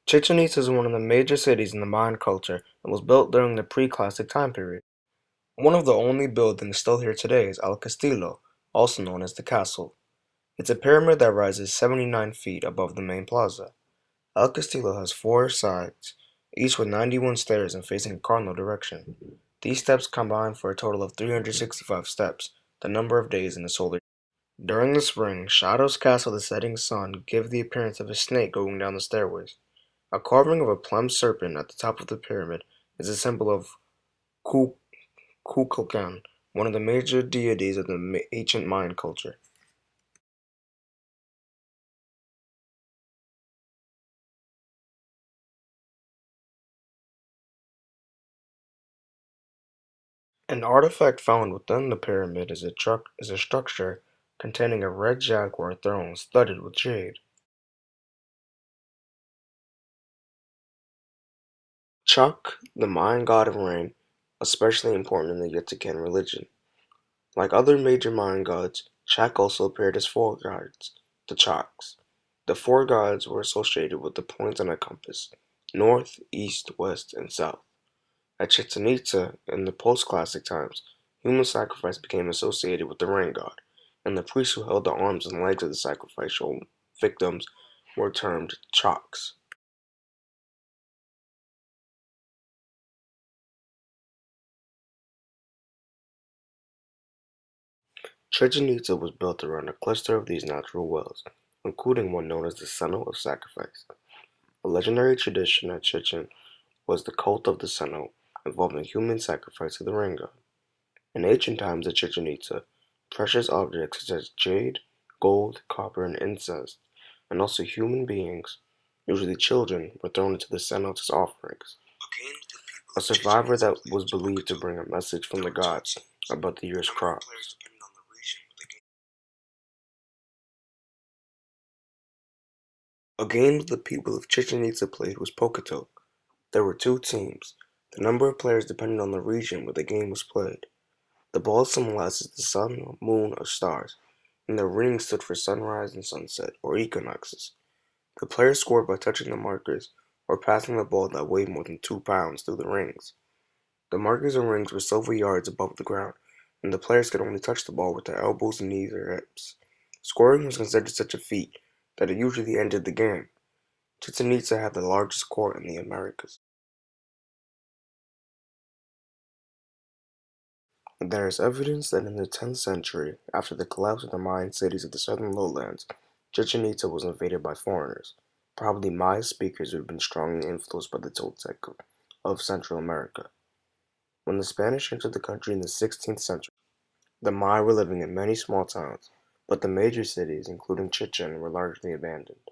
Chichen Itza is one of the major cities in the Mayan culture and was built during the pre-classic time period. One of the only buildings still here today is El Castillo, also known as the castle. It's a pyramid that rises 79 feet above the main plaza. El Castillo has four sides, each with 91 stairs and facing a cardinal direction. These steps combine for a total of 365 steps, the number of days in the solar year. During the spring, shadows cast by the setting sun give the appearance of a snake going down the stairways. A carving of a plumed serpent at the top of the pyramid is a symbol of Kukulkan, one of the major deities of the ancient Mayan culture. An artifact found within the pyramid is a structure containing a red jaguar throne studded with jade. Chak, the Mayan god of rain, especially important in the Yucatecan religion. Like other major Mayan gods, Chak also appeared as four gods, the Chaks. The four gods were associated with the points on a compass: north, east, west, and south. At Chichen Itza, in the post-classic times, human sacrifice became associated with the rain god, and the priests who held the arms and legs of the sacrificial victims were termed Chaks. Chichen Itza was built around a cluster of these natural wells, including one known as the Cenote of Sacrifice. A legendary tradition at Chichen was the cult of the Cenote, involving human sacrifice to the rain god. In ancient times at Chichen Itza, precious objects such as jade, gold, copper, and incense, and also human beings, usually children, were thrown into the cenotes as offerings. A survivor that was believed to bring a message from the gods about the year's crops. A game the people of Chichen Itza played was Pokito. There were two teams. The number of players depended on the region where the game was played. The ball symbolizes the sun, moon, or stars, and the ring stood for sunrise and sunset, or equinoxes. The players scored by touching the markers or passing the ball that weighed more than 2 pounds through the rings. The markers and rings were several yards above the ground, and the players could only touch the ball with their elbows, knees, or hips. Scoring was considered such a feat that it usually ended the game. Chichen Itza had the largest court in the Americas. There is evidence that in the 10th century, after the collapse of the Mayan cities of the southern lowlands, Chichen Itza was invaded by foreigners, probably Maya speakers who had been strongly influenced by the Toltec of Central America. When the Spanish entered the country in the 16th century, the Maya were living in many small towns, but the major cities, including Chichen, were largely abandoned.